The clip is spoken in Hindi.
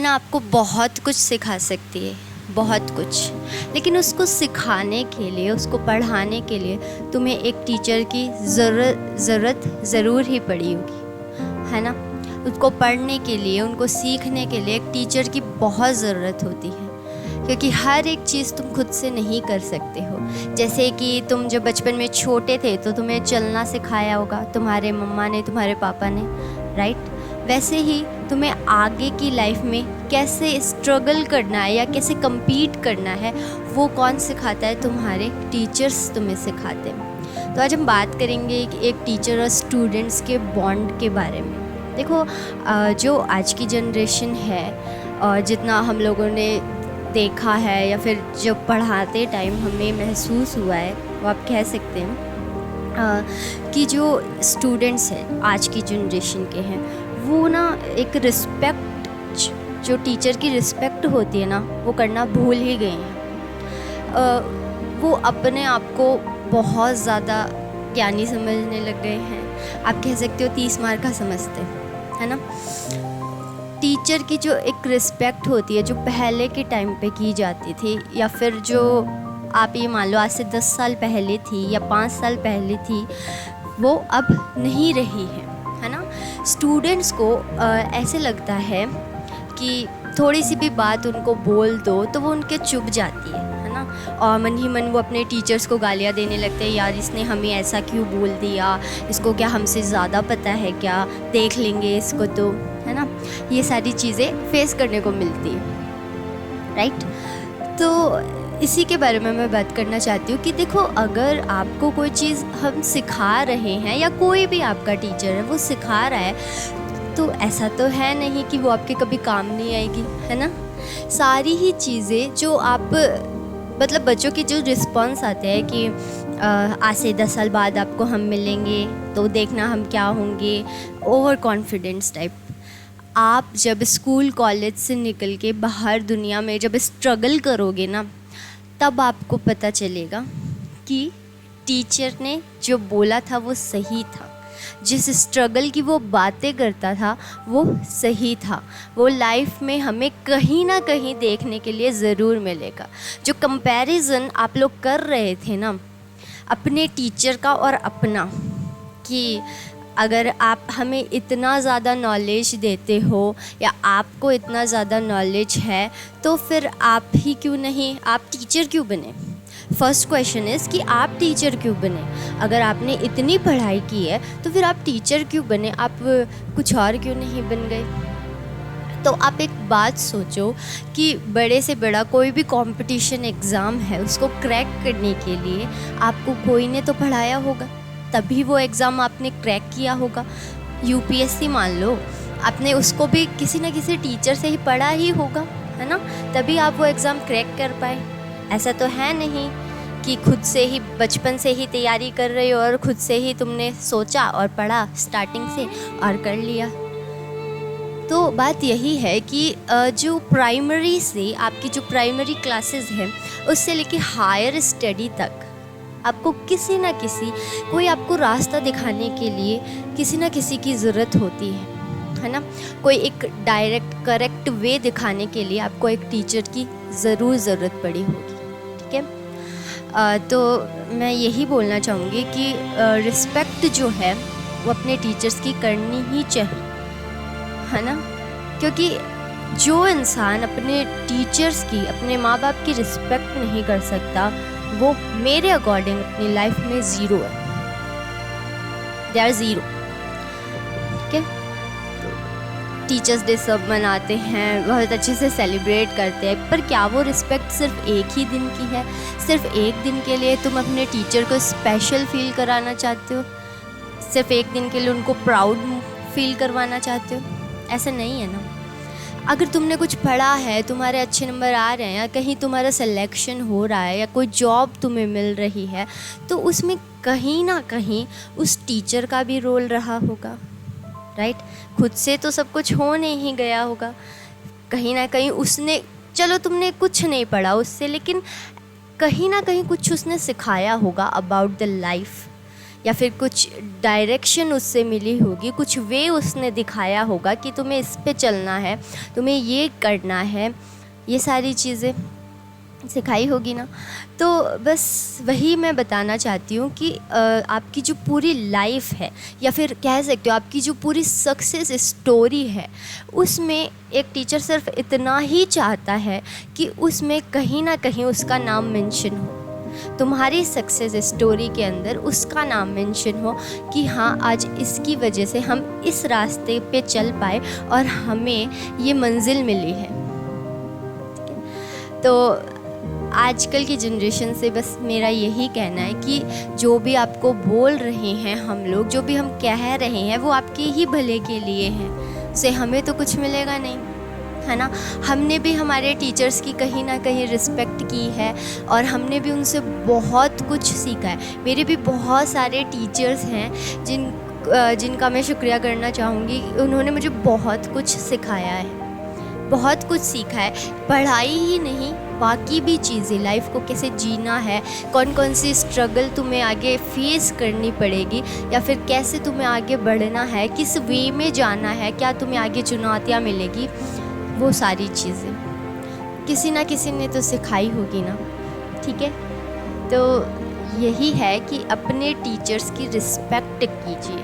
ना आपको बहुत कुछ सिखा सकती है, बहुत कुछ। लेकिन उसको सिखाने के लिए, उसको पढ़ाने के लिए तुम्हें एक टीचर की ज़रूरत ज़रूर ही पड़ी होगी, है ना। उसको पढ़ने के लिए, उनको सीखने के लिए एक टीचर की बहुत ज़रूरत होती है, क्योंकि हर एक चीज़ तुम खुद से नहीं कर सकते हो। जैसे कि तुम जब बचपन में छोटे थे तो तुम्हें चलना सिखाया होगा तुम्हारे मम्मा ने, तुम्हारे पापा ने, राइट। वैसे ही तुम्हें आगे की लाइफ में कैसे स्ट्रगल करना है या कैसे compete करना है, वो कौन सिखाता है? तुम्हारे टीचर्स तुम्हें सिखाते हैं। तो आज हम बात करेंगे एक टीचर और स्टूडेंट्स के बॉन्ड के बारे में। देखो, जो आज की जनरेशन है और जितना हम लोगों ने देखा है या फिर जो पढ़ाते टाइम हमें महसूस हुआ है, वो आप कह सकते हैं कि जो स्टूडेंट्स हैं आज की जनरेशन के हैं, वो ना एक रिस्पेक्ट, जो टीचर की रिस्पेक्ट होती है ना, वो करना भूल ही गए हैं। वो अपने आप को बहुत ज़्यादा ज्ञानी समझने लग गए हैं। आप कह सकते हो 30 मार का समझते, है ना। टीचर की जो एक रिस्पेक्ट होती है, जो पहले के टाइम पे की जाती थी, या फिर जो आप ये मान लो आज से 10 साल पहले थी या 5 साल पहले थी, वो अब नहीं रही है ना। स्टूडेंट्स को ऐसे लगता है कि थोड़ी सी भी बात उनको बोल दो तो वो उनके चुप जाती है ना। और मन ही मन वो अपने टीचर्स को गालियाँ देने लगते हैं, यार इसने हमें ऐसा क्यों बोल दिया, इसको क्या हमसे ज़्यादा पता है क्या, देख लेंगे इसको तो, है ना। ये सारी चीज़ें फेस करने को मिलती है, राइट। तो इसी के बारे में मैं बात करना चाहती हूँ कि देखो, अगर आपको कोई चीज़ हम सिखा रहे हैं या कोई भी आपका टीचर है वो सिखा रहा है, तो ऐसा तो है नहीं कि वो आपके कभी काम नहीं आएगी, है ना। सारी ही चीज़ें जो आप, मतलब बच्चों के जो रिस्पॉन्स आते हैं कि आज से 10 साल बाद आपको हम मिलेंगे तो देखना हम क्या होंगे, ओवर कॉन्फिडेंस टाइप। आप जब स्कूल कॉलेज से निकल के बाहर दुनिया में जब स्ट्रगल करोगे ना, तब आपको पता चलेगा कि टीचर ने जो बोला था वो सही था। जिस स्ट्रगल की वो बातें करता था वो सही था। वो लाइफ में हमें कहीं ना कहीं देखने के लिए ज़रूर मिलेगा। जो कंपैरिजन आप लोग कर रहे थे ना अपने टीचर का और अपना, कि अगर आप हमें इतना ज़्यादा नॉलेज देते हो या आपको इतना ज़्यादा नॉलेज है, तो फिर आप ही क्यों नहीं, आप टीचर क्यों बने। फर्स्ट क्वेश्चन इज़ कि आप टीचर क्यों बने। अगर आपने इतनी पढ़ाई की है तो फिर आप टीचर क्यों बने, आप कुछ और क्यों नहीं बन गए। तो आप एक बात सोचो कि बड़े से बड़ा कोई भी कंपटीशन एग्ज़ाम है, उसको क्रैक करने के लिए आपको कोई ने तो पढ़ाया होगा, तभी वो एग्ज़ाम आपने क्रैक किया होगा। यूपीएससी मान लो, आपने उसको भी किसी न किसी टीचर से ही पढ़ा ही होगा, है ना, तभी आप वो एग्ज़ाम क्रैक कर पाए। ऐसा तो है नहीं कि खुद से ही बचपन से ही तैयारी कर रहे हो और खुद से ही तुमने सोचा और पढ़ा स्टार्टिंग से और कर लिया। तो बात यही है कि जो प्राइमरी से आपकी जो प्राइमरी क्लासेस हैं, उससे लेके हायर स्टडी तक आपको किसी ना किसी, कोई आपको रास्ता दिखाने के लिए किसी ना किसी की ज़रूरत होती है ना। कोई एक डायरेक्ट करेक्ट वे दिखाने के लिए आपको एक टीचर की ज़रूर ज़रूरत पड़ी होगी, ठीक है। तो मैं यही बोलना चाहूँगी कि रिस्पेक्ट जो है वो अपने टीचर्स की करनी ही चाहिए, है ना। क्योंकि जो इंसान अपने टीचर्स की, अपने माँ बाप की रिस्पेक्ट नहीं कर सकता, वो मेरे अकॉर्डिंग अपनी लाइफ में ज़ीरो है, दे आर ज़ीरो, ठीक है। टीचर्स डे सब मनाते हैं, बहुत अच्छे से सेलिब्रेट करते हैं, पर क्या वो रिस्पेक्ट सिर्फ एक ही दिन की है? सिर्फ एक दिन के लिए तुम अपने टीचर को स्पेशल फील कराना चाहते हो, सिर्फ एक दिन के लिए उनको प्राउड फील करवाना चाहते हो? ऐसा नहीं है ना। अगर तुमने कुछ पढ़ा है, तुम्हारे अच्छे नंबर आ रहे हैं, या कहीं तुम्हारा सिलेक्शन हो रहा है, या कोई जॉब तुम्हें मिल रही है, तो उसमें कहीं ना कहीं उस टीचर का भी रोल रहा होगा, राइट। खुद से तो सब कुछ हो नहीं गया होगा, कहीं ना कहीं उसने, चलो तुमने कुछ नहीं पढ़ा उससे, लेकिन कहीं ना कहीं कुछ उसने सिखाया होगा अबाउट द लाइफ, या फिर कुछ डायरेक्शन उससे मिली होगी, कुछ वे उसने दिखाया होगा कि तुम्हें इस पे चलना है, तुम्हें ये करना है, ये सारी चीज़ें सिखाई होगी ना। तो बस वही मैं बताना चाहती हूँ कि आपकी जो पूरी लाइफ है, या फिर कह सकते हो आपकी जो पूरी सक्सेस स्टोरी है, उसमें एक टीचर सिर्फ इतना ही चाहता है कि उसमें कहीं ना कहीं उसका नाम मेंशन हो, तुम्हारी सक्सेस स्टोरी के अंदर उसका नाम मेंशन हो कि हाँ, आज इसकी वजह से हम इस रास्ते पे चल पाए और हमें ये मंजिल मिली है। तो आजकल की जनरेशन से बस मेरा यही कहना है कि जो भी आपको बोल रहे हैं हम लोग, जो भी हम कह रहे हैं, वो आपके ही भले के लिए हैं, से हमें तो कुछ मिलेगा नहीं, है ना। हमने भी हमारे टीचर्स की कहीं ना कहीं रिस्पेक्ट की है और हमने भी उनसे बहुत कुछ सीखा है। मेरे भी बहुत सारे टीचर्स हैं जिनका मैं शुक्रिया करना चाहूँगी। उन्होंने मुझे बहुत कुछ सिखाया है, बहुत कुछ सीखा है। पढ़ाई ही नहीं, बाकी भी चीज़ें, लाइफ को कैसे जीना है, कौन कौन सी स्ट्रगल तुम्हें आगे फेस करनी पड़ेगी, या फिर कैसे तुम्हें आगे बढ़ना है, किस वे में जाना है, क्या तुम्हें आगे चुनौतियाँ मिलेगी, वो सारी चीज़ें किसी ना किसी ने तो सिखाई होगी ना। ठीक है, तो यही है कि अपने टीचर्स की रिस्पेक्ट कीजिए,